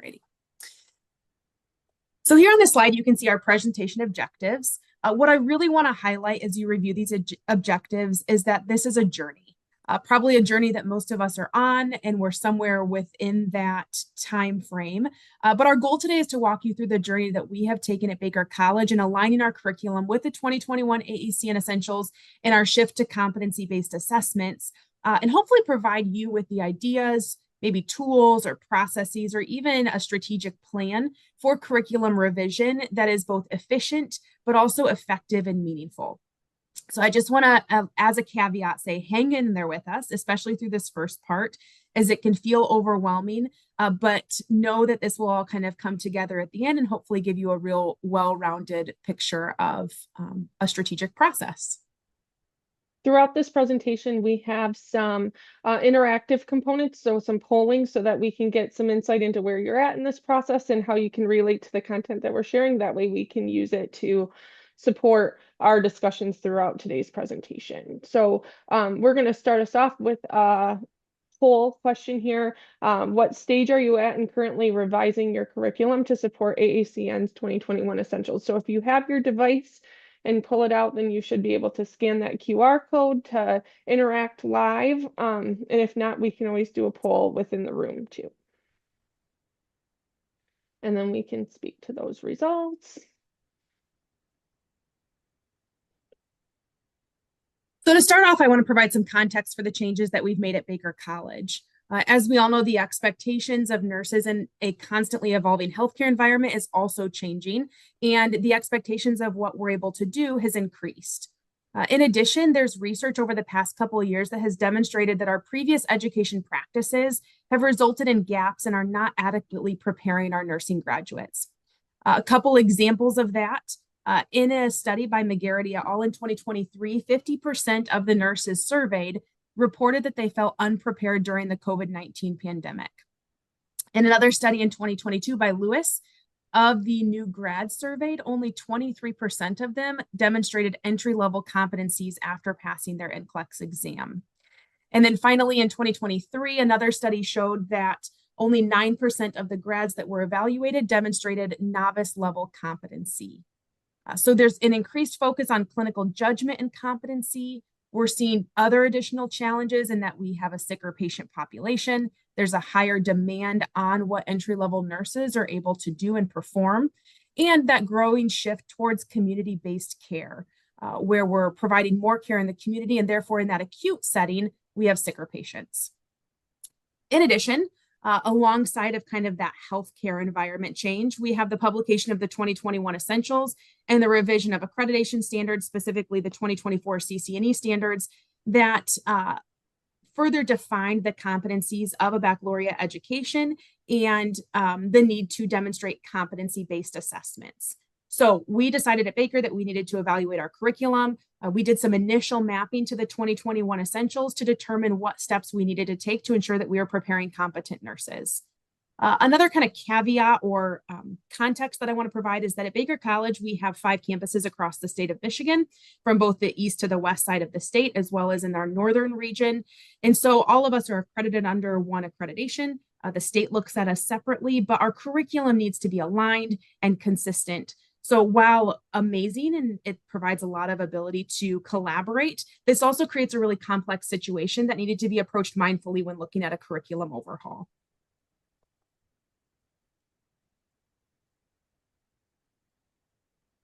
Alrighty. So here on this slide, you can see our presentation objectives. What I really want to highlight as you review these objectives is that this is a journey, probably a journey that most of us are on, and we're somewhere within that time frame. But our goal today is to walk you through the journey that we have taken at Baker College and aligning our curriculum with the 2021 AACN Essentials and our shift to competency-based assessments, and hopefully provide you with the ideas, maybe tools or processes, or even a strategic plan for curriculum revision that is both efficient, but also effective and meaningful. So I just want to, as a caveat, say hang in there with us, especially through this first part, as it can feel overwhelming, but know that this will all kind of come together at the end and hopefully give you a real well-rounded picture of a strategic process. Throughout this presentation, we have some interactive components, so some polling so that we can get some insight into where you're at in this process and how you can relate to the content that we're sharing. That way we can use it to support our discussions throughout today's presentation. So we're going to start us off with a poll question here. What stage are you at in currently revising your curriculum to support AACN's 2021 Essentials? So if you have your device and pull it out, then you should be able to scan that QR code to interact live. And if not, we can always do a poll within the room too. And then we can speak to those results. So to start off, I want to provide some context for the changes that we've made at Baker College. As we all know, the expectations of nurses in a constantly evolving healthcare environment is also changing, and the expectations of what we're able to do has increased. In addition, there's research over the past couple of years that has demonstrated that our previous education practices have resulted in gaps and are not adequately preparing our nursing graduates. A couple examples of that. In a study by McGarrity et al. In 2023, 50% of the nurses surveyed reported that they felt unprepared during the COVID-19 pandemic. In another study in 2022 by Lewis, of the new grads surveyed, only 23% of them demonstrated entry-level competencies after passing their NCLEX exam. And then finally, in 2023, another study showed that only 9% of the grads that were evaluated demonstrated novice-level competency. So there's an increased focus on clinical judgment and competency. We're seeing other additional challenges in that we have a sicker patient population. There's a higher demand on what entry-level nurses are able to do and perform, and that growing shift towards community-based care, where we're providing more care in the community, and therefore in that acute setting, we have sicker patients. In addition, alongside of kind of that healthcare environment change, we have the publication of the 2021 Essentials and the revision of accreditation standards, specifically the 2024 CCNE standards that further defined the competencies of a baccalaureate education and the need to demonstrate competency-based assessments. So we decided at Baker that we needed to evaluate our curriculum. We did some initial mapping to the 2021 Essentials to determine what steps we needed to take to ensure that we are preparing competent nurses. Another kind of caveat or context that I want to provide is that at Baker College, we have 5 campuses across the state of Michigan, from both the east to the west side of the state, as well as in our northern region. And so all of us are accredited under one accreditation. The state looks at us separately, but our curriculum needs to be aligned and consistent. So while amazing and it provides a lot of ability to collaborate, this also creates a really complex situation that needed to be approached mindfully when looking at a curriculum overhaul.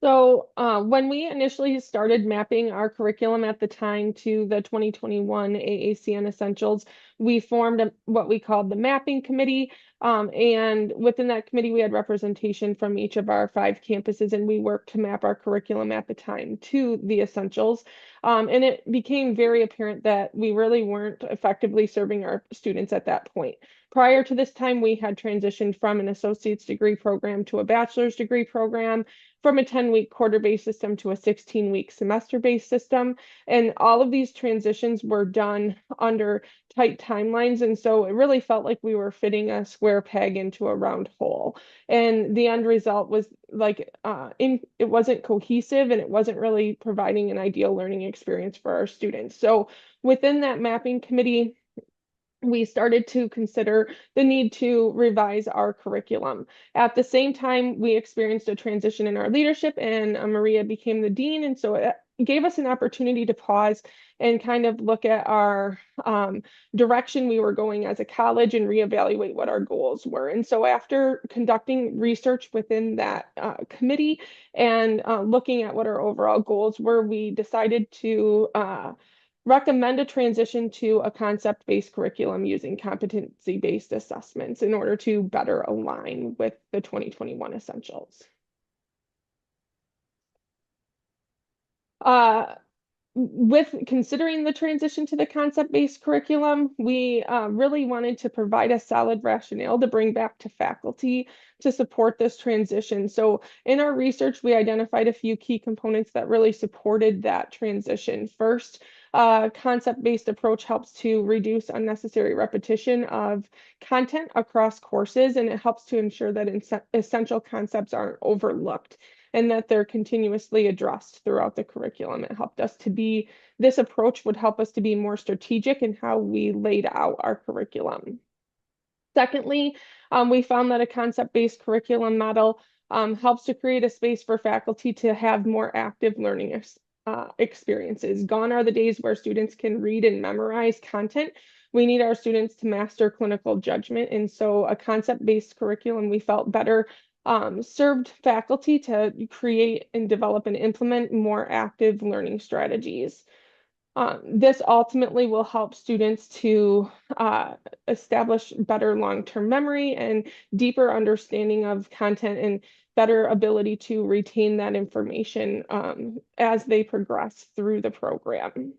So when we initially started mapping our curriculum at the time to the 2021 AACN Essentials, we formed what we called the mapping committee. And within that committee, we had representation from each of our 5 campuses, and we worked to map our curriculum at the time to the Essentials. And it became very apparent that we really weren't effectively serving our students at that point. Prior to this time, we had transitioned from an associate's degree program to a bachelor's degree program, from a 10-week quarter-based system to a 16-week semester-based system. And all of these transitions were done under tight timelines. And so it really felt like we were fitting a square peg into a round hole. And the end result was like, it wasn't cohesive, and it wasn't really providing an ideal learning experience for our students. So within that mapping committee, we started to consider the need to revise our curriculum. At the same time, we experienced a transition in our leadership, and Maria became the dean. And so it gave us an opportunity to pause and kind of look at our direction we were going as a college and reevaluate what our goals were. And so after conducting research within that committee and looking at what our overall goals were, we decided to recommend a transition to a concept-based curriculum using competency-based assessments in order to better align with the 2021 essentials. With considering the transition to the concept-based curriculum, we really wanted to provide a solid rationale to bring back to faculty to support this transition. So in our research, we identified a few key components that really supported that transition. First, concept-based approach helps to reduce unnecessary repetition of content across courses, and it helps to ensure that essential concepts aren't overlooked and that they're continuously addressed throughout the curriculum. It helped us to be, this approach would help us to be more strategic in how we laid out our curriculum. Secondly, we found that a concept-based curriculum model helps to create a space for faculty to have more active learning experiences. Gone are the days where students can read and memorize content. We need our students to master clinical judgment. And so a concept-based curriculum we felt better served faculty to create and develop and implement more active learning strategies. This ultimately will help students to establish better long-term memory and deeper understanding of content and better ability to retain that information as they progress through the program.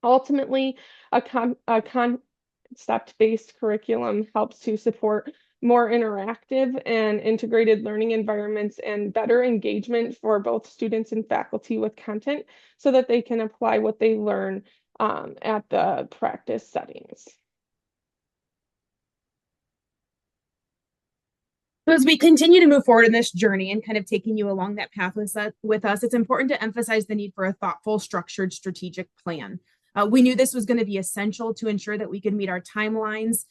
Ultimately, a concept-based curriculum helps to support more interactive and integrated learning environments and better engagement for both students and faculty with content so that they can apply what they learn at the practice settings. So as we continue to move forward in this journey and kind of taking you along that path with us, it's important to emphasize the need for a thoughtful, structured, strategic plan. We knew this was going to be essential to ensure that we could meet our timelines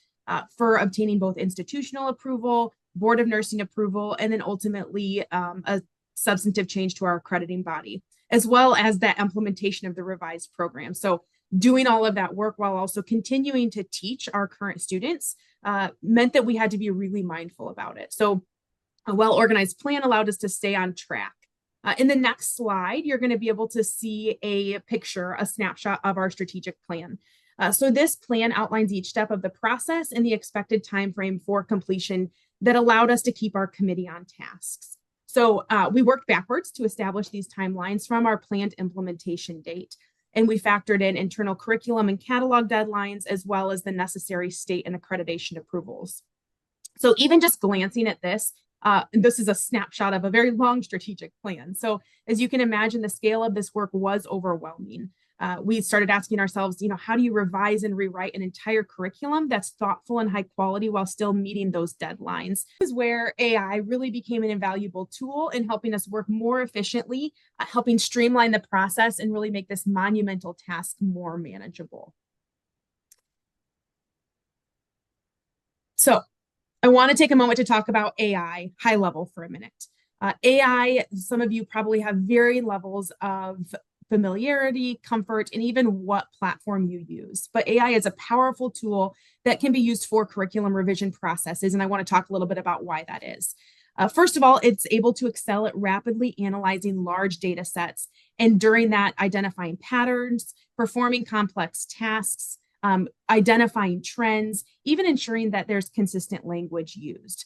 for obtaining both institutional approval, Board of Nursing approval, and then ultimately a substantive change to our accrediting body, as well as that implementation of the revised program. So doing all of that work while also continuing to teach our current students meant that we had to be really mindful about it. So a well-organized plan allowed us to stay on track. In the next slide, you're going to be able to see a picture, a snapshot of our strategic plan. So this plan outlines each step of the process and the expected time frame for completion that allowed us to keep our committee on tasks. So we worked backwards to establish these timelines from our planned implementation date. And we factored in internal curriculum and catalog deadlines, as well as the necessary state and accreditation approvals. So even just glancing at this, this is a snapshot of a very long strategic plan. So as you can imagine, the scale of this work was overwhelming. We started asking ourselves, how do you revise and rewrite an entire curriculum that's thoughtful and high quality while still meeting those deadlines? This is where AI really became an invaluable tool in helping us work more efficiently, helping streamline the process and really make this monumental task more manageable. So I want to take a moment to talk about AI high level for a minute. AI, some of you probably have varying levels of familiarity, comfort, and even what platform you use. But AI is a powerful tool that can be used for curriculum revision processes, and I want to talk a little bit about why that is. First of all, it's able to excel at rapidly analyzing large data sets, and during that, identifying patterns, performing complex tasks, identifying trends, even ensuring that there's consistent language used.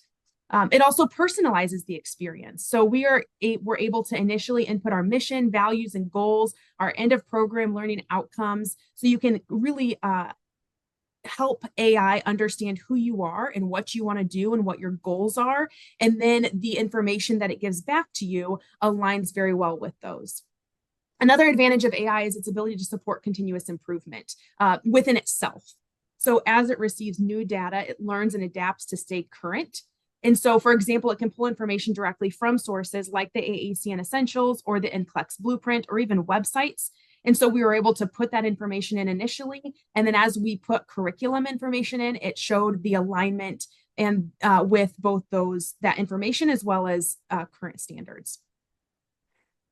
It also personalizes the experience. So we're able to initially input our mission, values, and goals, our end of program learning outcomes. So you can really help AI understand who you are and what you want to do and what your goals are. And then the information that it gives back to you aligns very well with those. Another advantage of AI is its ability to support continuous improvement within itself. So as it receives new data, it learns and adapts to stay current. And so, for example, it can pull information directly from sources like the AACN Essentials or the NCLEX Blueprint or even websites. And so we were able to put that information in initially. And then as we put curriculum information in, it showed the alignment and with both that information as well as current standards.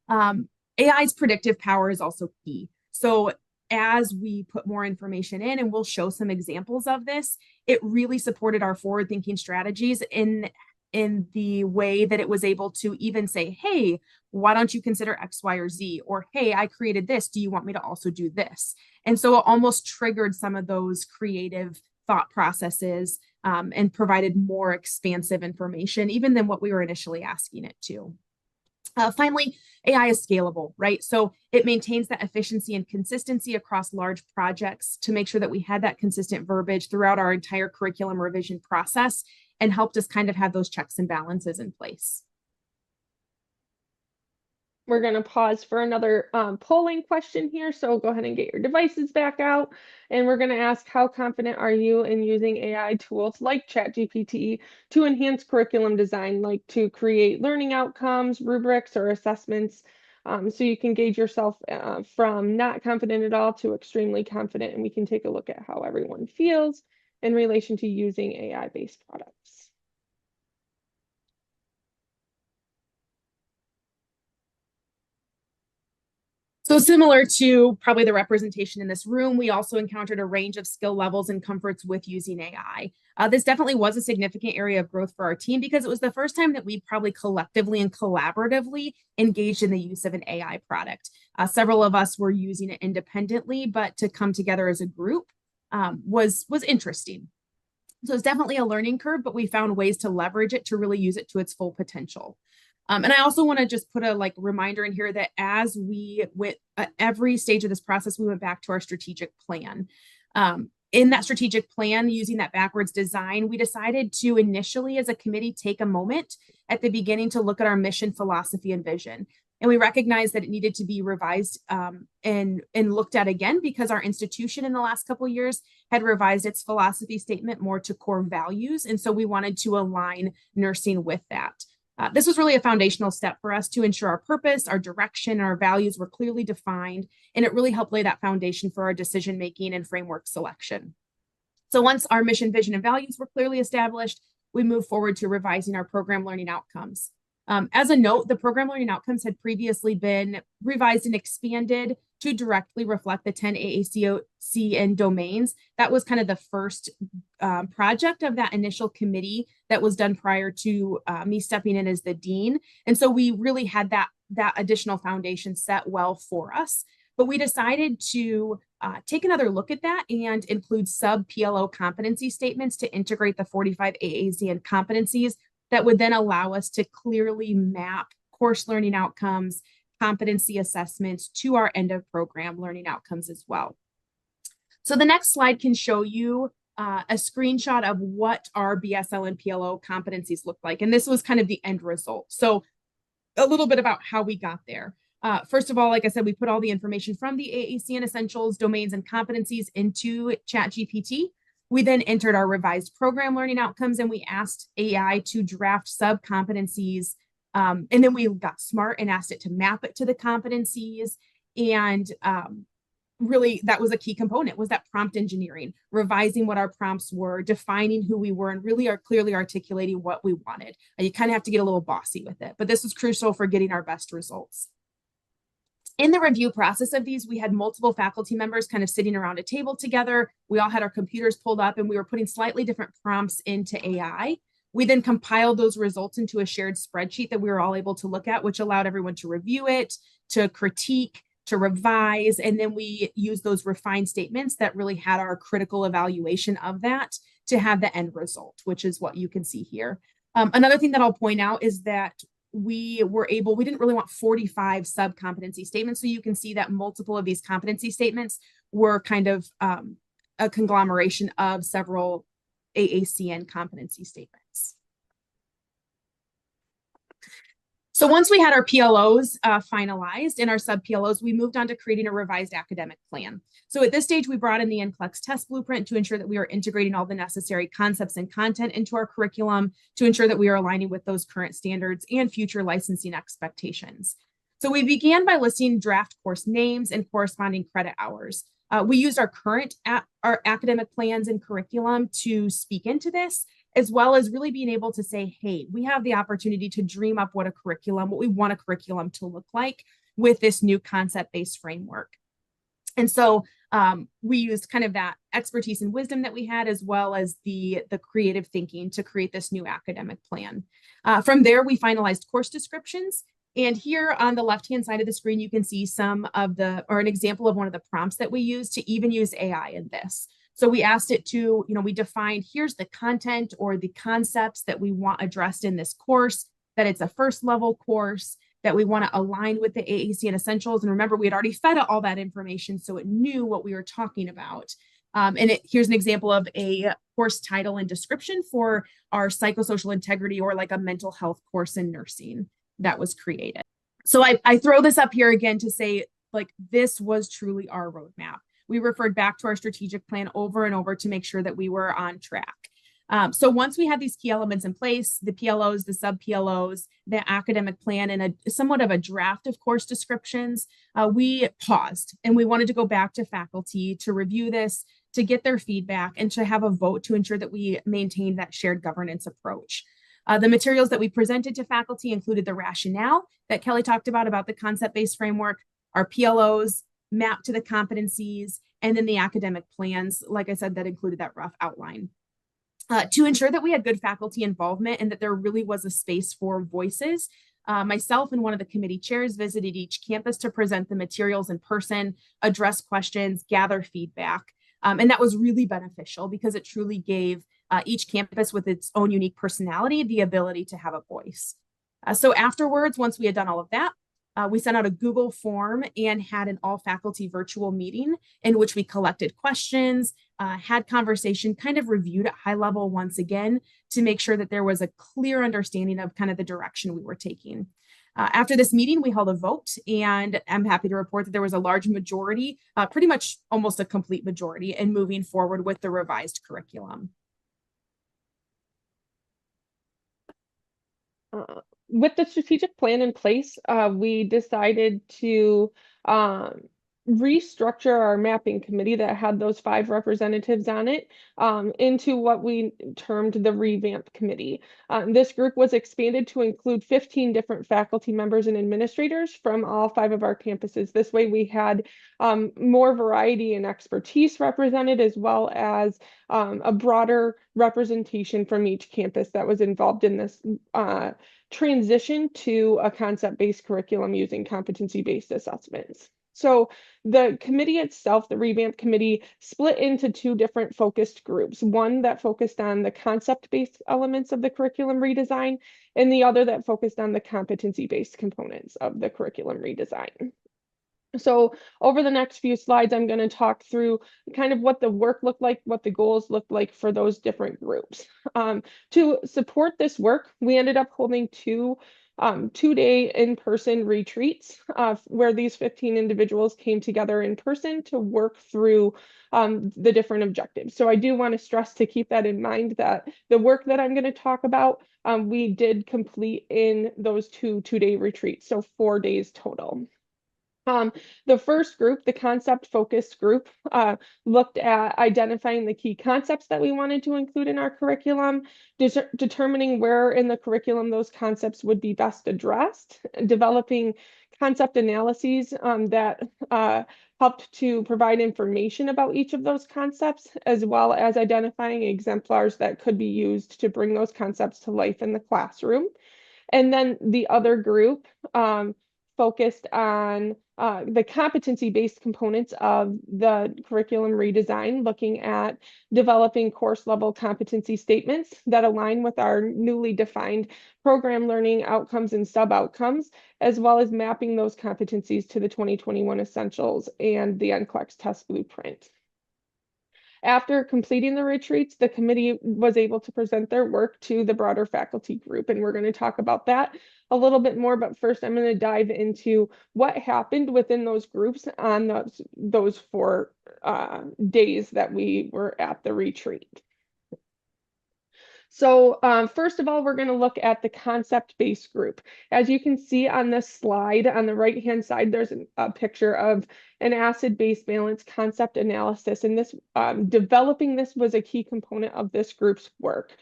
AI's predictive power is also key. So as we put more information in, and we'll show some examples of this, it really supported our forward-thinking strategies in the way that it was able to even say, hey, why don't you consider X, Y, or Z? Or, hey, I created this. Do you want me to also do this? And so it almost triggered some of those creative thought processes and provided more expansive information, even than what we were initially asking it to. Finally, AI is scalable, right? So it maintains that efficiency and consistency across large projects to make sure that we had that consistent verbiage throughout our entire curriculum revision process and helped us kind of have those checks and balances in place. We're going to pause for another polling question here. So go ahead and get your devices back out. And we're going to ask, how confident are you in using AI tools like ChatGPT to enhance curriculum design, like to create learning outcomes, rubrics, or assessments? So you can gauge yourself from not confident at all to extremely confident. And we can take a look at how everyone feels in relation to using AI-based products. So similar to probably the representation in this room, we also encountered a range of skill levels and comforts with using AI. This definitely was a significant area of growth for our team because it was the first time that we probably collectively and collaboratively engaged in the use of an AI product. Several of us were using it independently, but to come together as a group was interesting. So it's definitely a learning curve, but we found ways to leverage it to really use it to its full potential. And I also want to just put a reminder in here that as we went every stage of this process, we went back to our strategic plan. In that strategic plan, using that backwards design, we decided to initially as a committee take a moment at the beginning to look at our mission, philosophy, and vision. And we recognized that it needed to be revised and looked at again because our institution in the last couple of years had revised its philosophy statement more to core values. And so we wanted to align nursing with that. This was really a foundational step for us to ensure our purpose, our direction, our values were clearly defined, and it really helped lay that foundation for our decision-making and framework selection. So once our mission, vision, and values were clearly established, we moved forward to revising our program learning outcomes. As a note, the program learning outcomes had previously been revised and expanded to directly reflect the 10 AACOC domains. That was kind of the first project of that initial committee that was done prior to me stepping in as the dean. And so we really had that additional foundation set well for us. But we decided to take another look at that and include sub-PLO competency statements to integrate the 45 AACN competencies that would then allow us to clearly map course learning outcomes, competency assessments to our end of program learning outcomes as well. So the next slide can show you a screenshot of what our BSL and PLO competencies look like. And this was kind of the end result. So a little bit about how we got there. First of all, like I said, we put all the information from the AACN essentials, domains, and competencies into ChatGPT. We then entered our revised program learning outcomes and we asked AI to draft sub-competencies. And then we got smart and asked it to map it to the competencies. And really, that was a key component, was that prompt engineering, revising what our prompts were, defining who we were, and really clearly articulating what we wanted. You kind of have to get a little bossy with it, but this was crucial for getting our best results. In the review process of these, we had multiple faculty members kind of sitting around a table together. We all had our computers pulled up and we were putting slightly different prompts into AI. We then compiled those results into a shared spreadsheet that we were all able to look at, which allowed everyone to review it, to critique, to revise, and then we used those refined statements that really had our critical evaluation of that to have the end result, which is what you can see here. Another thing that I'll point out is that we didn't really want 45 sub-competency statements. So you can see that multiple of these competency statements were kind of a conglomeration of several AACN competency statements. So once we had our PLOs finalized and our sub-PLOs, we moved on to creating a revised academic plan. So at this stage, we brought in the NCLEX test blueprint to ensure that we are integrating all the necessary concepts and content into our curriculum to ensure that we are aligning with those current standards and future licensing expectations. So we began by listing draft course names and corresponding credit hours. We used our current our academic plans and curriculum to speak into this, as well as really being able to say, hey, we have the opportunity to dream up what we want a curriculum to look like with this new concept-based framework. And so we used kind of that expertise and wisdom that we had, as well as the creative thinking to create this new academic plan. From there, we finalized course descriptions. And here on the left-hand side of the screen, you can see an example of one of the prompts that we used to even use AI in this. So we asked it to, we defined, here's the content or the concepts that we want addressed in this course, that it's a first level course, that we want to align with the AAC and essentials. And remember, we had already fed it all that information, so it knew what we were talking about. Here's an example of a course title and description for our psychosocial integrity, or like a mental health course in nursing that was created. So I throw this up here again to say, like, this was truly our roadmap. We referred back to our strategic plan over and over to make sure that we were on track. So once we had these key elements in place, the PLOs, the sub PLOs, the academic plan, and somewhat of a draft of course descriptions, we paused and we wanted to go back to faculty to review this, to get their feedback, and to have a vote to ensure that we maintain that shared governance approach. The materials that we presented to faculty included the rationale that Kelly talked about the concept-based framework, our PLOs mapped to the competencies, and then the academic plans, like I said, that included that rough outline. To ensure that we had good faculty involvement and that there really was a space for voices, myself and one of the committee chairs visited each campus to present the materials in person, address questions, gather feedback. And that was really beneficial because it truly gave each campus with its own unique personality the ability to have a voice. So afterwards, once we had done all of that, we sent out a Google form and had an all faculty virtual meeting in which we collected questions, had conversation, kind of reviewed at high level once again to make sure that there was a clear understanding of kind of the direction we were taking. After this meeting, we held a vote, and I'm happy to report that there was a large majority, pretty much almost a complete majority, in moving forward with the revised curriculum. With the strategic plan in place, we decided to restructure our mapping committee that had those 5 representatives on it into what we termed the revamp committee. This group was expanded to include 15 different faculty members and administrators from all 5 of our campuses. This way we had more variety and expertise represented, as well as a broader representation from each campus that was involved in this transition to a concept-based curriculum using competency-based assessments. So the committee itself, the revamp committee, split into 2 different focused groups, one that focused on the concept-based elements of the curriculum redesign, and the other that focused on the competency-based components of the curriculum redesign. So over the next few slides, I'm going to talk through kind of what the work looked like, what the goals looked like for those different groups. To support this work, we ended up holding 2 2-day in-person retreats where these 15 individuals came together in person to work through the different objectives. So I do want to stress to keep that in mind, that the work that I'm going to talk about, we did complete in those 2-day retreats, so 4 days total. The first group, the concept focused group, looked at identifying the key concepts that we wanted to include in our curriculum, determining where in the curriculum those concepts would be best addressed, developing concept analyses that helped to provide information about each of those concepts, as well as identifying exemplars that could be used to bring those concepts to life in the classroom. And then the other group focused on the competency-based components of the curriculum redesign, looking at developing course level competency statements that align with our newly defined program learning outcomes and sub-outcomes, as well as mapping those competencies to the 2021 essentials and the NCLEX test blueprint. After completing the retreats, the committee was able to present their work to the broader faculty group, and we're going to talk about that a little bit more. But first, I'm going to dive into what happened within those groups on those 4 days that we were at the retreat. So first of all, we're going to look at the concept-based group. As you can see on this slide, on the right-hand side, there's a picture of an acid-base balance concept analysis. And this developing this was a key component of this group's work.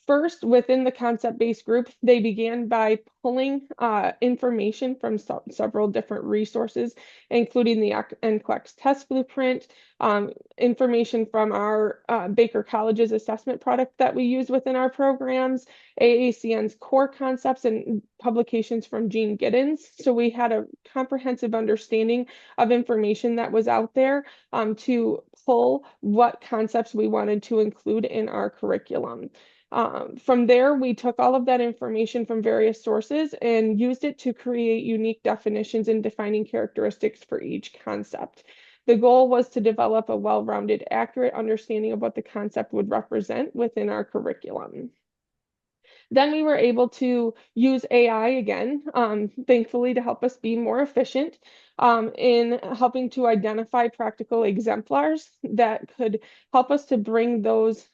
First, within the concept-based group, they began by pulling information from several different resources, including the NCLEX test blueprint, information from our Baker College's assessment product that we use within our programs, AACN's core concepts, and publications from Gene Giddens. So we had a comprehensive understanding of information that was out there to pull what concepts we wanted to include in our curriculum. From there, we took all of that information from various sources and used it to create unique definitions and defining characteristics for each concept. The goal was to develop a well-rounded, accurate understanding of what the concept would represent within our curriculum. Then we were able to use AI again, thankfully, to help us be more efficient in helping to identify practical exemplars that could help us to bring those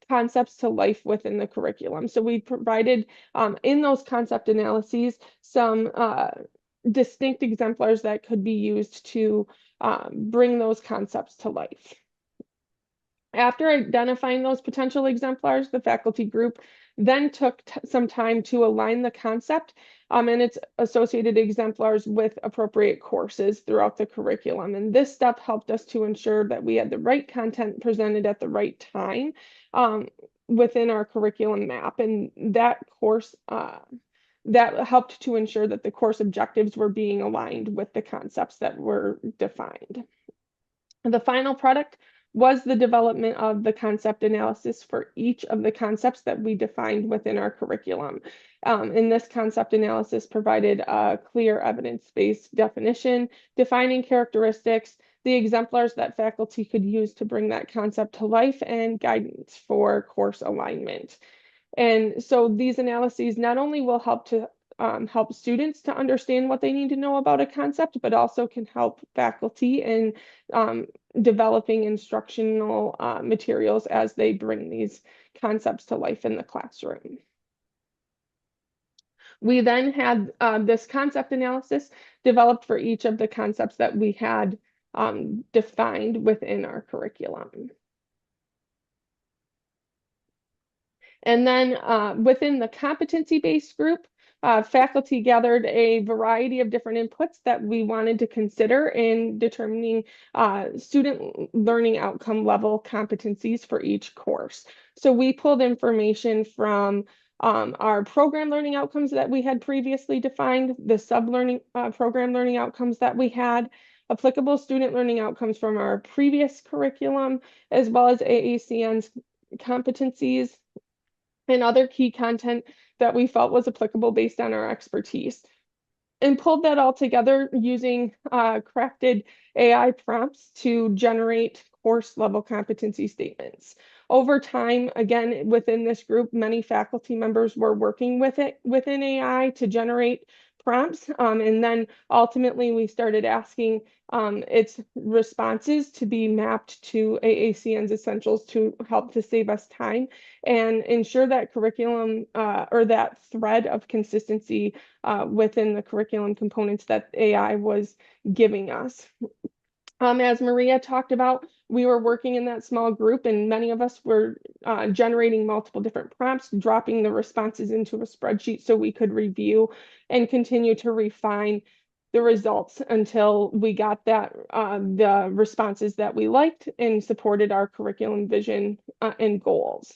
concepts to life within the curriculum. So we provided in those concept analyses some distinct exemplars that could be used to bring those concepts to life. After identifying those potential exemplars, the faculty group then took some time to align the concept and its associated exemplars with appropriate courses throughout the curriculum. And this step helped us to ensure that we had the right content presented at the right time within our curriculum map. And that course, that helped to ensure that the course objectives were being aligned with the concepts that were defined. The final product was the development of the concept analysis for each of the concepts that we defined within our curriculum. And this concept analysis provided a clear evidence-based definition, defining characteristics, the exemplars that faculty could use to bring that concept to life, and guidance for course alignment. And so these analyses not only will help to help students to understand what they need to know about a concept, but also can help faculty in developing instructional materials as they bring these concepts to life in the classroom. We then had this concept analysis developed for each of the concepts that we had defined within our curriculum. And then within the competency-based group, faculty gathered a variety of different inputs that we wanted to consider in determining student learning outcome level competencies for each course. So we pulled information from our program learning outcomes that we had previously defined, the sub-learning program learning outcomes that we had, applicable student learning outcomes from our previous curriculum, as well as AACN's competencies and other key content that we felt was applicable based on our expertise, and pulled that all together using crafted AI prompts to generate course level competency statements. Over time, again, within this group, many faculty members were working with it within AI to generate prompts. And then ultimately we started asking its responses to be mapped to AACN's essentials to help to save us time and ensure that curriculum or that thread of consistency within the curriculum components that AI was giving us. As Maria talked about, we were working in that small group and many of us were generating multiple different prompts, dropping the responses into a spreadsheet so we could review and continue to refine the results until we got that the responses that we liked and supported our curriculum vision and goals.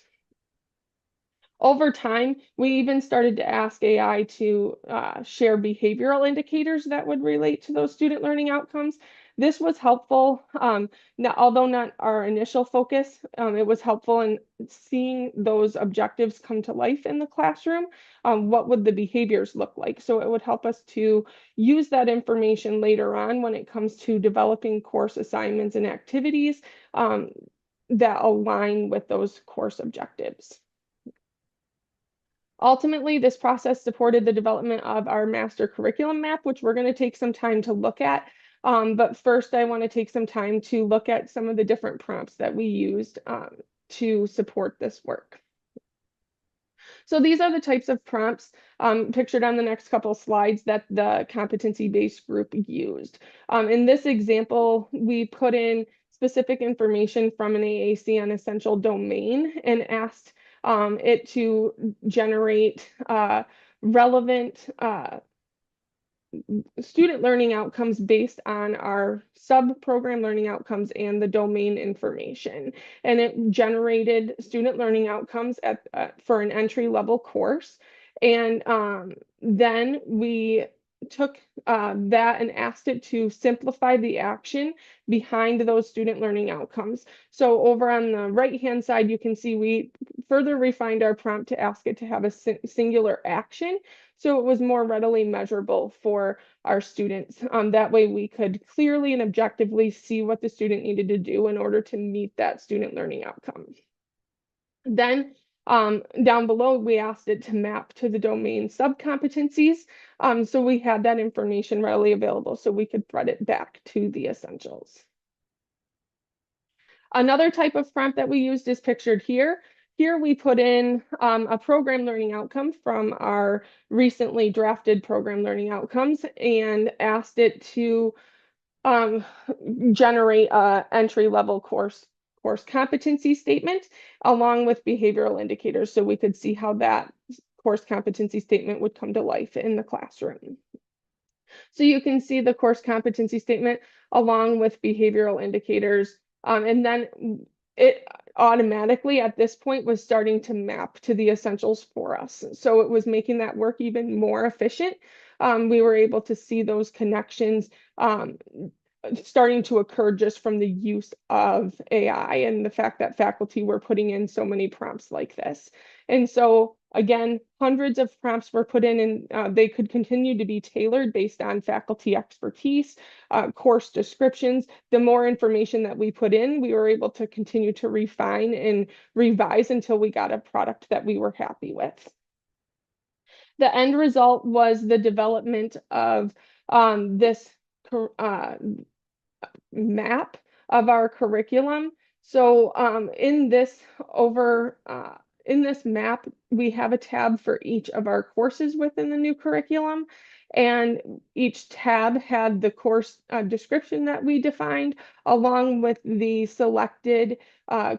Over time, we even started to ask AI to share behavioral indicators that would relate to those student learning outcomes. This was helpful, although not our initial focus, it was helpful in seeing those objectives come to life in the classroom. What would the behaviors look like? So it would help us to use that information later on when it comes to developing course assignments and activities that align with those course objectives. Ultimately, this process supported the development of our master curriculum map, which we're going to take some time to look at. But first, I want to take some time to look at some of the different prompts that we used to support this work. So these are the types of prompts pictured on the next couple slides that the competency-based group used. In this example, we put in specific information from an AACN essential domain and asked it to generate relevant student learning outcomes based on our sub-program learning outcomes and the domain information. And it generated student learning outcomes for an entry-level course. And then we took that and asked it to simplify the action behind those student learning outcomes. So over on the right-hand side, you can see we further refined our prompt to ask it to have a singular action, so it was more readily measurable for our students. That way we could clearly and objectively see what the student needed to do in order to meet that student learning outcome. Then down below, we asked it to map to the domain sub-competencies. So we had that information readily available so we could thread it back to the essentials. Another type of prompt that we used is pictured here. Here we put in a program learning outcome from our recently drafted program learning outcomes and asked it to generate a entry-level course competency statement along with behavioral indicators so we could see how that course competency statement would come to life in the classroom. So you can see the course competency statement along with behavioral indicators, and then it automatically at this point was starting to map to the essentials for us. So it was making that work even more efficient. We were able to see those connections starting to occur just from the use of AI and the fact that faculty were putting in so many prompts like this. And so again, hundreds of prompts were put in and they could continue to be tailored based on faculty expertise, course descriptions. The more information that we put in, we were able to continue to refine and revise until we got a product that we were happy with. The end result was the development of this map of our curriculum. So in this map, we have a tab for each of our courses within the new curriculum. And each tab had the course description that we defined, along with the selected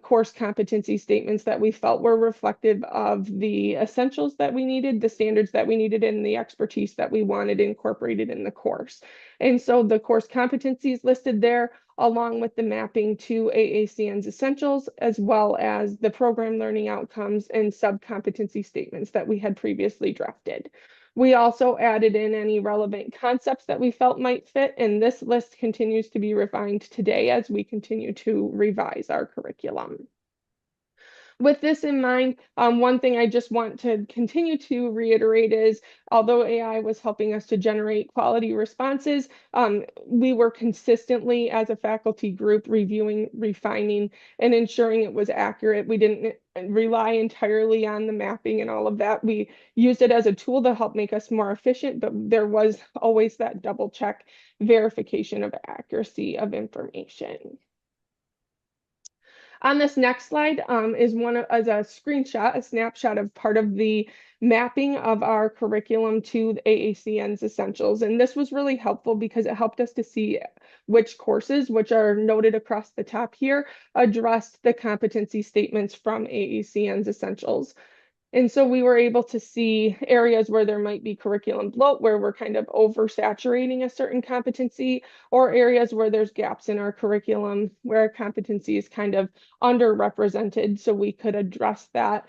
course competency statements that we felt were reflective of the essentials that we needed, the standards that we needed, and the expertise that we wanted incorporated in the course. And so the course competencies listed there, along with the mapping to AACN's essentials, as well as the program learning outcomes and sub-competency statements that we had previously drafted. We also added in any relevant concepts that we felt might fit, and this list continues to be refined today as we continue to revise our curriculum. With this in mind, one thing I just want to continue to reiterate is, although AI was helping us to generate quality responses, we were consistently, as a faculty group, reviewing, refining, and ensuring it was accurate. We didn't rely entirely on the mapping and all of that. We used it as a tool to help make us more efficient, but there was always that double check verification of accuracy of information. On this next slide is a screenshot, a snapshot of part of the mapping of our curriculum to the AACN's essentials. And this was really helpful because it helped us to see which courses, which are noted across the top here, addressed the competency statements from AACN's essentials. And so we were able to see areas where there might be curriculum bloat, where we're kind of oversaturating a certain competency, or areas where there's gaps in our curriculum where competency is kind of underrepresented. So we could address that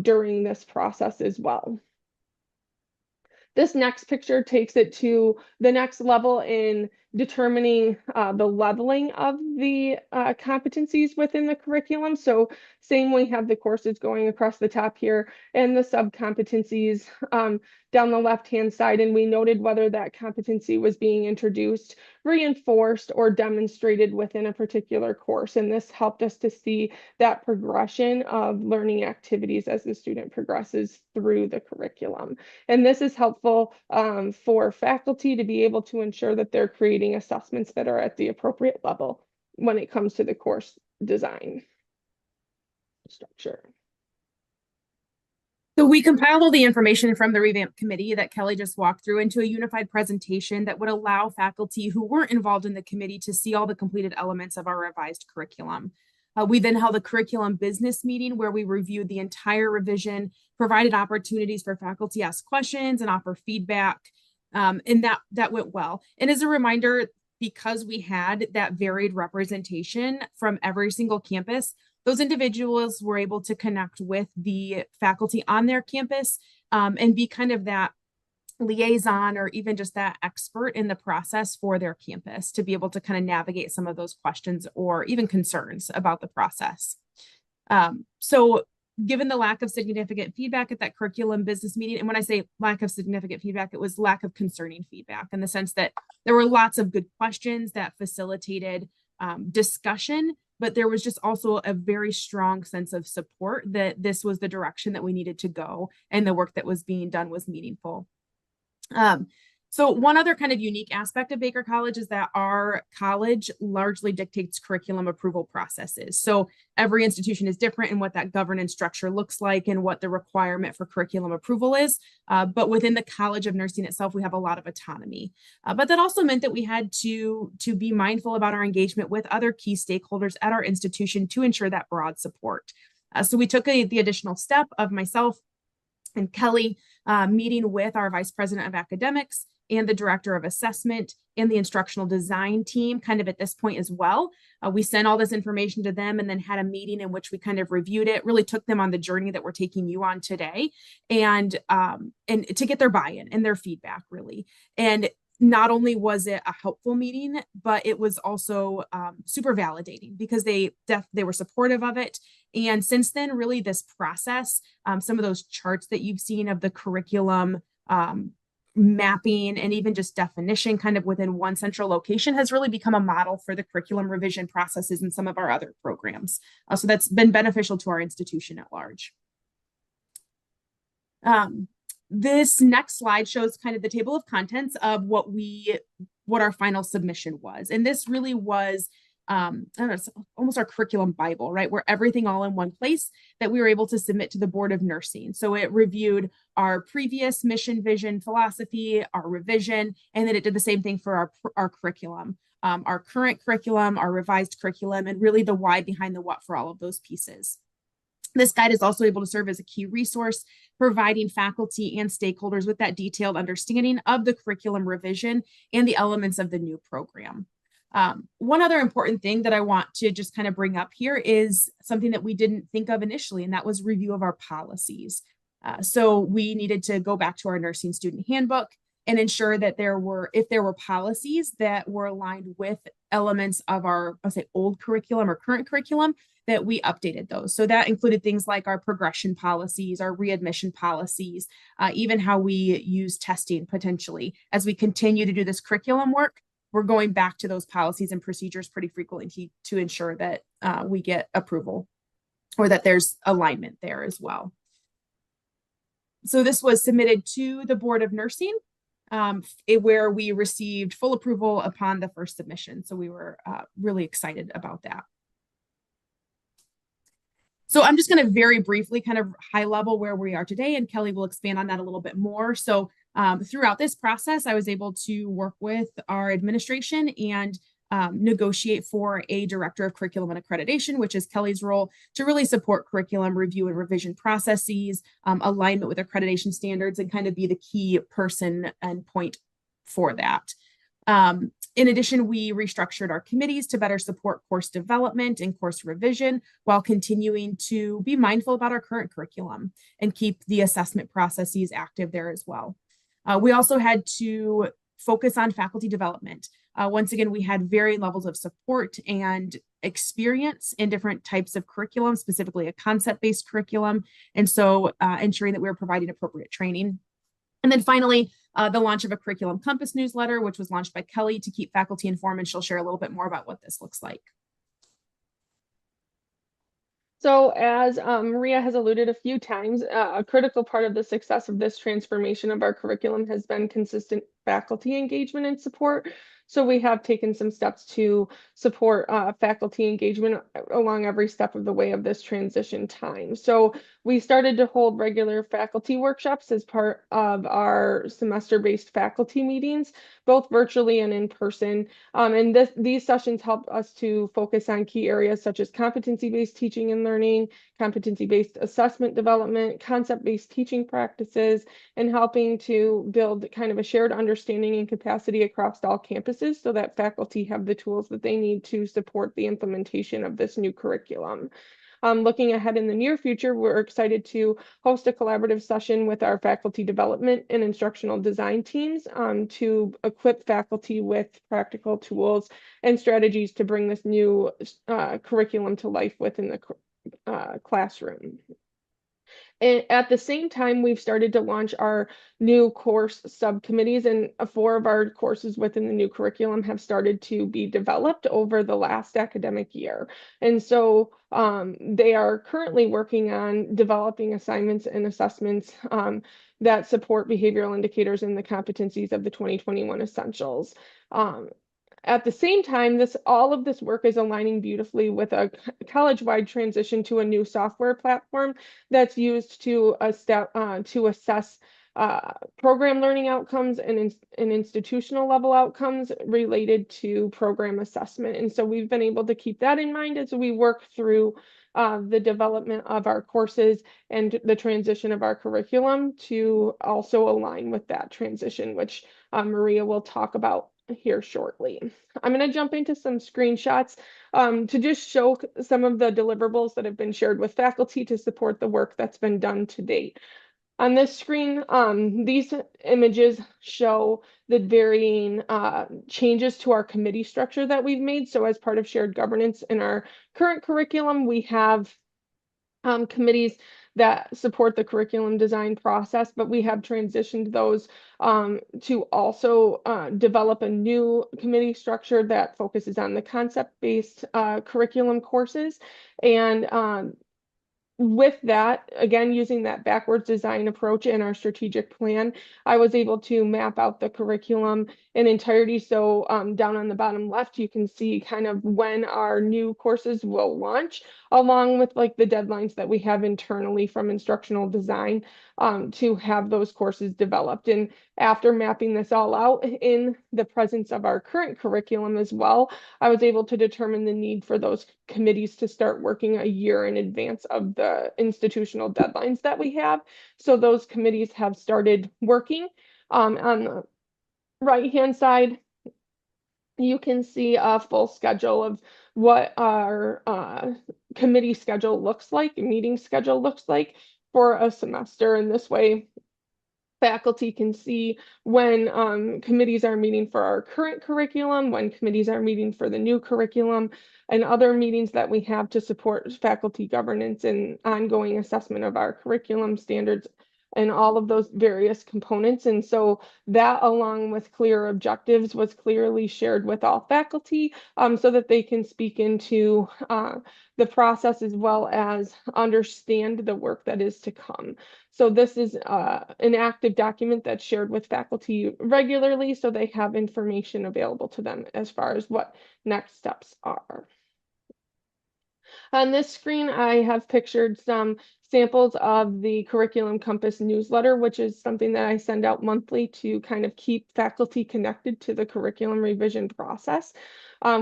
during this process as well. This next picture takes it to the next level in determining the leveling of the competencies within the curriculum. So same, we have the courses going across the top here and the sub-competencies down the left-hand side. And we noted whether that competency was being introduced, reinforced, or demonstrated within a particular course. And this helped us to see that progression of learning activities as the student progresses through the curriculum. And this is helpful for faculty to be able to ensure that they're creating assessments that are at the appropriate level when it comes to the course design. structure. So we compiled all the information from the revamp committee that Kelly just walked through into a unified presentation that would allow faculty who weren't involved in the committee to see all the completed elements of our revised curriculum. We then held a curriculum business meeting where we reviewed the entire revision, provided opportunities for faculty to ask questions and offer feedback, and that went well. And as a reminder, because we had that varied representation from every single campus, those individuals were able to connect with the faculty on their campus and be kind of that liaison or even just that expert in the process for their campus to be able to kind of navigate some of those questions or even concerns about the process. So given the lack of significant feedback at that curriculum business meeting, and when I say lack of significant feedback, it was lack of concerning feedback in the sense that there were lots of good questions that facilitated discussion, but there was just also a very strong sense of support that this was the direction that we needed to go and the work that was being done was meaningful. So one other kind of unique aspect of Baker College is that our college largely dictates curriculum approval processes. So every institution is different in what that governance structure looks like and what the requirement for curriculum approval is. But within the College of Nursing itself, we have a lot of autonomy. But that also meant that we had to be mindful about our engagement with other key stakeholders at our institution to ensure that broad support. So we took the additional step of myself and Kelly meeting with our vice president of academics and the director of assessment and the instructional design team kind of at this point as well. We sent all this information to them and then had a meeting in which we kind of reviewed it, really took them on the journey that we're taking you on today and to get their buy-in and their feedback really. And not only was it a helpful meeting, but it was also super validating because they were supportive of it. And since then, really this process, some of those charts that you've seen of the curriculum mapping and even just definition kind of within one central location has really become a model for the curriculum revision processes in some of our other programs. So that's been beneficial to our institution at large. This next slide shows kind of the table of contents of what our final submission was. And this really was, I don't know, it's almost our curriculum Bible, right? Where everything all in one place that we were able to submit to the Board of Nursing. So it reviewed our previous mission, vision, philosophy, our revision, and then it did the same thing for our curriculum, our current curriculum, our revised curriculum, and really the why behind the what for all of those pieces. This guide is also able to serve as a key resource, providing faculty and stakeholders with that detailed understanding of the curriculum revision and the elements of the new program. One other important thing that I want to just kind of bring up here is something that we didn't think of initially, and that was review of our policies. So we needed to go back to our nursing student handbook and ensure that if there were policies that were aligned with elements of our, I'll say, old curriculum or current curriculum, that we updated those. So that included things like our progression policies, our readmission policies, even how we use testing potentially. As we continue to do this curriculum work, we're going back to those policies and procedures pretty frequently to ensure that we get approval or that there's alignment there as well. So this was submitted to the Board of Nursing where we received full approval upon the first submission. So we were really excited about that. So I'm just going to very briefly kind of high level where we are today, and Kelly will expand on that a little bit more. So throughout this process, I was able to work with our administration and negotiate for a director of curriculum and accreditation, which is Kelly's role, to really support curriculum review and revision processes, alignment with accreditation standards, and kind of be the key person and point for that. In addition, we restructured our committees to better support course development and course revision while continuing to be mindful about our current curriculum and keep the assessment processes active there as well. We also had to focus on faculty development. Once again, we had varying levels of support and experience in different types of curriculum, specifically a concept-based curriculum. And so ensuring that we were providing appropriate training. And then finally, the launch of a curriculum compass newsletter, which was launched by Kelly to keep faculty informed, and she'll share a little bit more about what this looks like. So as Maria has alluded a few times, a critical part of the success of this transformation of our curriculum has been consistent faculty engagement and support. So we have taken some steps to support faculty engagement along every step of the way of this transition time. So we started to hold regular faculty workshops as part of our semester-based faculty meetings, both virtually and in person. And these sessions help us to focus on key areas such as competency-based teaching and learning, competency-based assessment development, concept-based teaching practices, and helping to build kind of a shared understanding and capacity across all campuses so that faculty have the tools that they need to support the implementation of this new curriculum. Looking ahead in the near future, we're excited to host a collaborative session with our faculty development and instructional design teams to equip faculty with practical tools and strategies to bring this new curriculum to life within the classroom. And at the same time, we've started to launch our new course subcommittees, and 4 of our courses within the new curriculum have started to be developed over the last academic year. And so they are currently working on developing assignments and assessments that support behavioral indicators and the competencies of the 2021 essentials. At the same time, all of this work is aligning beautifully with a college-wide transition to a new software platform that's used to assess program learning outcomes and institutional level outcomes related to program assessment. And so we've been able to keep that in mind as we work through the development of our courses and the transition of our curriculum to also align with that transition, which Maria will talk about here shortly. I'm going to jump into some screenshots to just show some of the deliverables that have been shared with faculty to support the work that's been done to date. On this screen, these images show the varying changes to our committee structure that we've made. So as part of shared governance in our current curriculum, we have committees that support the curriculum design process, but we have transitioned those to also develop a new committee structure that focuses on the concept-based curriculum courses. And with that, again, using that backwards design approach in our strategic plan, I was able to map out the curriculum in entirety. So down on the bottom left, you can see kind of when our new courses will launch, along with like the deadlines that we have internally from instructional design to have those courses developed. And after mapping this all out in the presence of our current curriculum as well, I was able to determine the need for those committees to start working a year in advance of the institutional deadlines that we have. So those committees have started working. On the right-hand side, you can see a full schedule of what our committee schedule looks like, meeting schedule looks like for a semester. And this way, faculty can see when committees are meeting for our current curriculum, when committees are meeting for the new curriculum, and other meetings that we have to support faculty governance and ongoing assessment of our curriculum standards and all of those various components. And so that, along with clear objectives, was clearly shared with all faculty so that they can speak into the process as well as understand the work that is to come. So this is an active document that's shared with faculty regularly, so they have information available to them as far as what next steps are. On this screen, I have pictured some samples of the Curriculum Compass newsletter, which is something that I send out monthly to kind of keep faculty connected to the curriculum revision process.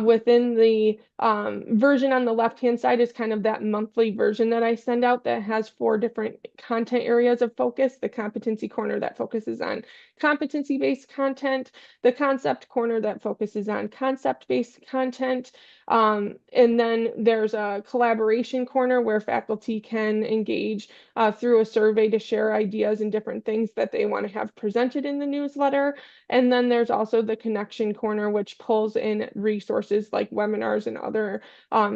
Within the version on the left-hand side is kind of that monthly version that I send out that has 4 different content areas of focus. The competency corner that focuses on competency-based content, the concept corner that focuses on concept-based content, and then there's a collaboration corner where faculty can engage through a survey to share ideas and different things that they want to have presented in the newsletter. And then there's also the connection corner, which pulls in resources like webinars and other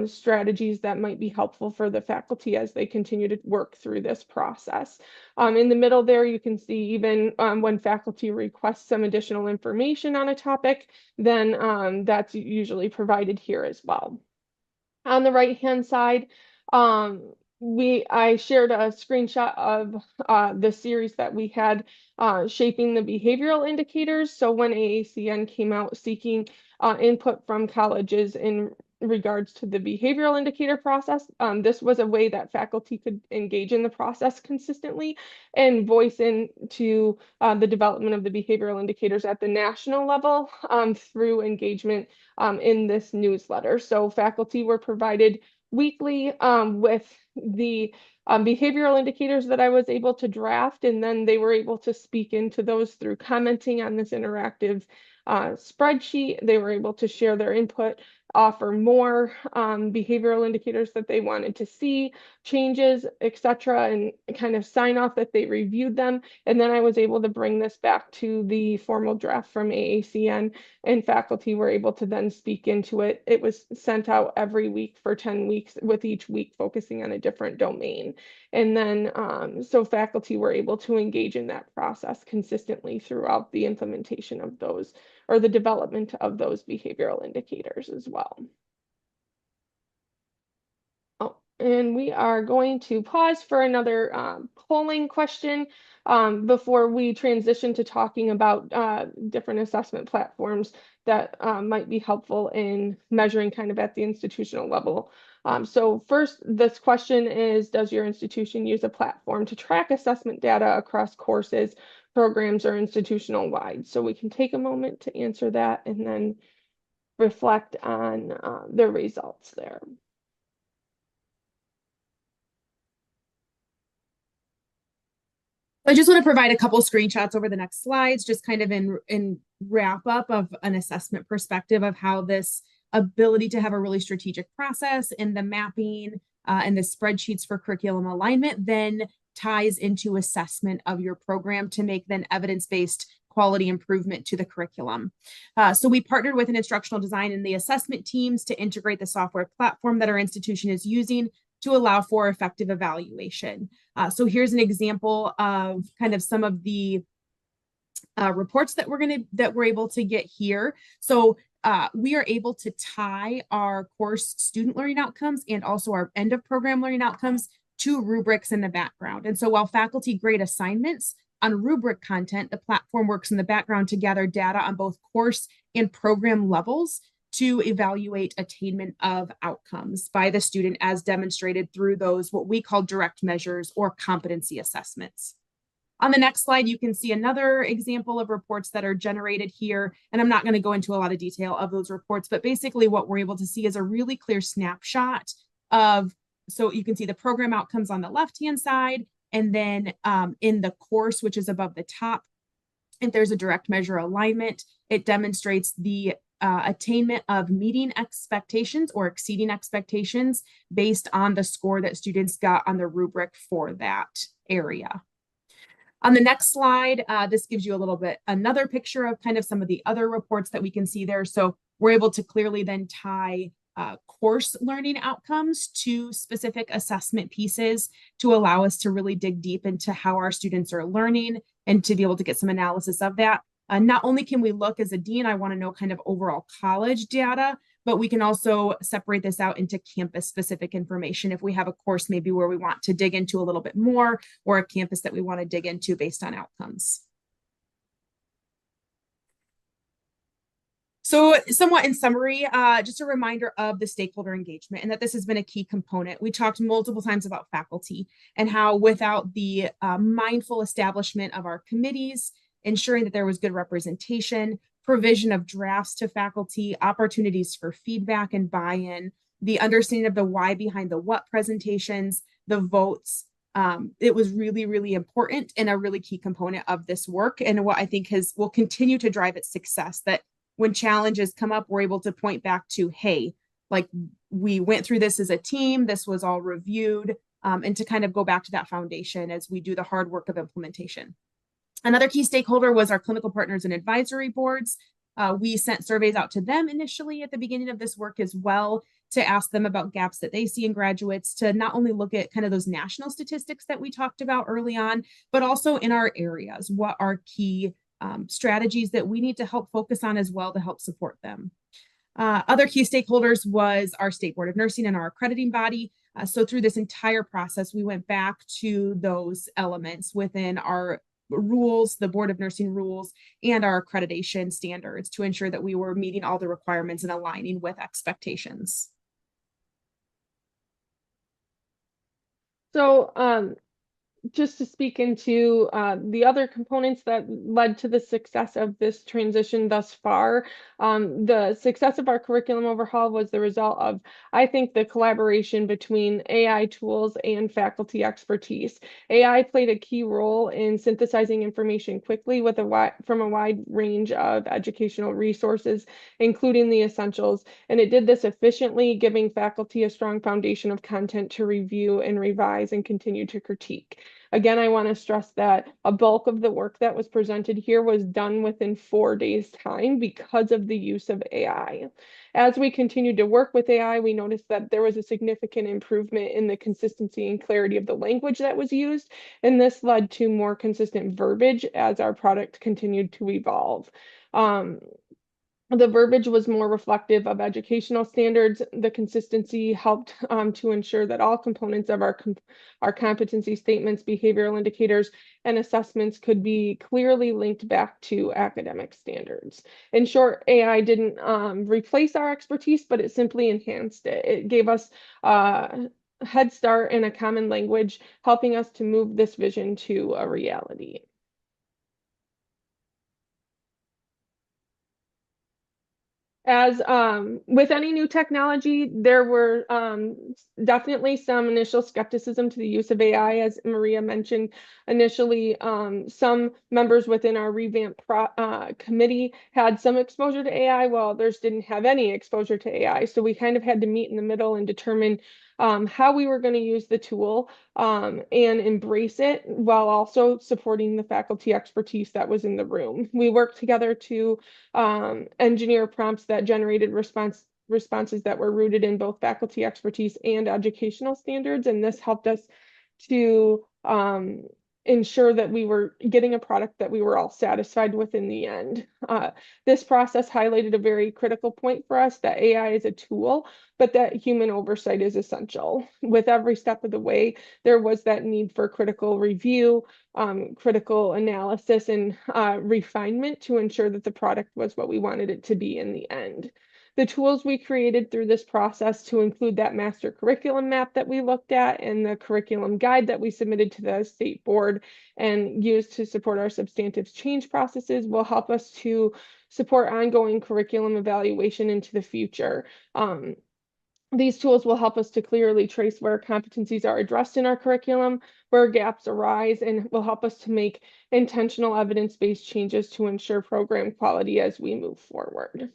strategies that might be helpful for the faculty as they continue to work through this process. In the middle there, you can see even when faculty requests some additional information on a topic, then that's usually provided here as well. On the right-hand side, I shared a screenshot of the series that we had shaping the behavioral indicators. So when AACN came out seeking input from colleges in regards to the behavioral indicator process, this was a way that faculty could engage in the process consistently and voice into the development of the behavioral indicators at the national level through engagement in this newsletter. So faculty were provided weekly with the behavioral indicators that I was able to draft, and then they were able to speak into those through commenting on this interactive spreadsheet. They were able to share their input, offer more behavioral indicators that they wanted to see, changes, etc., and kind of sign off that they reviewed them. And then I was able to bring this back to the formal draft from AACN, and faculty were able to then speak into it. It was sent out every week for 10 weeks, with each week focusing on a different domain. And then, so faculty were able to engage in that process consistently throughout the implementation of those, or the development of those behavioral indicators as well. Oh, and we are going to pause for another polling question before we transition to talking about different assessment platforms that might be helpful in measuring kind of at the institutional level. So first, this question is, does your institution use a platform to track assessment data across courses, programs, or institutional wide? So we can take a moment to answer that and then reflect on the results there. I just want to provide a couple screenshots over the next slides, just kind of in wrap up of an assessment perspective of how this ability to have a really strategic process in the mapping and the spreadsheets for curriculum alignment then ties into assessment of your program to make then evidence-based quality improvement to the curriculum. So we partnered with an instructional design and the assessment teams to integrate the software platform that our institution is using to allow for effective evaluation. So here's an example of kind of some of the reports that we're able to get here. So we are able to tie our course student learning outcomes and also our end of program learning outcomes to rubrics in the background. And so while faculty grade assignments on rubric content, the platform works in the background to gather data on both course and program levels to evaluate attainment of outcomes by the student as demonstrated through those what we call direct measures or competency assessments. On the next slide, you can see another example of reports that are generated here. And I'm not going to go into a lot of detail of those reports, but basically what we're able to see is a really clear snapshot of, so you can see the program outcomes on the left-hand side, and then in the course, which is above the top, if there's a direct measure alignment, it demonstrates the attainment of meeting expectations or exceeding expectations based on the score that students got on the rubric for that area. On the next slide, this gives you a little bit another picture of kind of some of the other reports that we can see there. So we're able to clearly then tie course learning outcomes to specific assessment pieces to allow us to really dig deep into how our students are learning and to be able to get some analysis of that. Not only can we look as a dean, I want to know kind of overall college data, but we can also separate this out into campus specific information if we have a course maybe where we want to dig into a little bit more, or a campus that we want to dig into based on outcomes. So somewhat in summary, just a reminder of the stakeholder engagement and that this has been a key component. We talked multiple times about faculty and how without the mindful establishment of our committees, ensuring that there was good representation, provision of drafts to faculty, opportunities for feedback and buy-in, the understanding of the why behind the what presentations, the votes. It was really, really important and a really key component of this work, and what I think will continue to drive its success, that when challenges come up, we're able to point back to, hey, like we went through this as a team, this was all reviewed, and to kind of go back to that foundation as we do the hard work of implementation. Another key stakeholder was our clinical partners and advisory boards. We sent surveys out to them initially at the beginning of this work as well to ask them about gaps that they see in graduates, to not only look at kind of those national statistics that we talked about early on, but also in our areas, what are key strategies that we need to help focus on as well to help support them. Other key stakeholders was our State Board of Nursing and our accrediting body. So through this entire process, we went back to those elements within our rules, the Board of Nursing rules, and our accreditation standards to ensure that we were meeting all the requirements and aligning with expectations. So, just to speak into the other components that led to the success of this transition thus far, the success of our curriculum overhaul was the result of, I think, the collaboration between AI tools and faculty expertise. AI played a key role in synthesizing information quickly from a wide range of educational resources, including the essentials, and it did this efficiently, giving faculty a strong foundation of content to review and revise and continue to critique. Again, I want to stress that a bulk of the work that was presented here was done within 4 days' time because of the use of AI. As we continued to work with AI, we noticed that there was a significant improvement in the consistency and clarity of the language that was used, and this led to more consistent verbiage as our product continued to evolve. The verbiage was more reflective of educational standards. The consistency helped to ensure that all components of our competency statements, behavioral indicators, and assessments could be clearly linked back to academic standards. In short, AI didn't replace our expertise, but it simply enhanced it. It gave us a head start in a common language, helping us to move this vision to a reality. As with any new technology, there were definitely some initial skepticism to the use of AI, as Maria mentioned. Initially, some members within our revamp committee had some exposure to AI, while others didn't have any exposure to AI. So we kind of had to meet in the middle and determine how we were going to use the tool and embrace it while also supporting the faculty expertise that was in the room. We worked together to engineer prompts that generated responses that were rooted in both faculty expertise and educational standards, and this helped us to ensure that we were getting a product that we were all satisfied with in the end. This process highlighted a very critical point for us, that AI is a tool, but that human oversight is essential. With every step of the way, there was that need for critical review, critical analysis, and refinement to ensure that the product was what we wanted it to be in the end. The tools we created through this process, to include that master curriculum map that we looked at and the curriculum guide that we submitted to the state board and used to support our substantive change processes, will help us to support ongoing curriculum evaluation into the future. These tools will help us to clearly trace where competencies are addressed in our curriculum, where gaps arise, and will help us to make intentional evidence-based changes to ensure program quality as we move forward.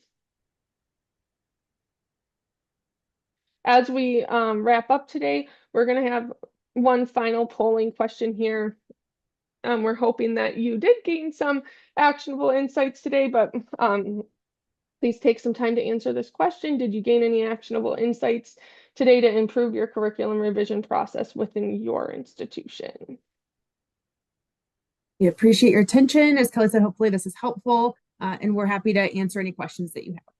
As we wrap up today, we're going to have one final polling question here. We're hoping that you did gain some actionable insights today, but please take some time to answer this question. Did you gain any actionable insights today to improve your curriculum revision process within your institution? We appreciate your attention. As Kelly said, hopefully this is helpful, and we're happy to answer any questions that you have.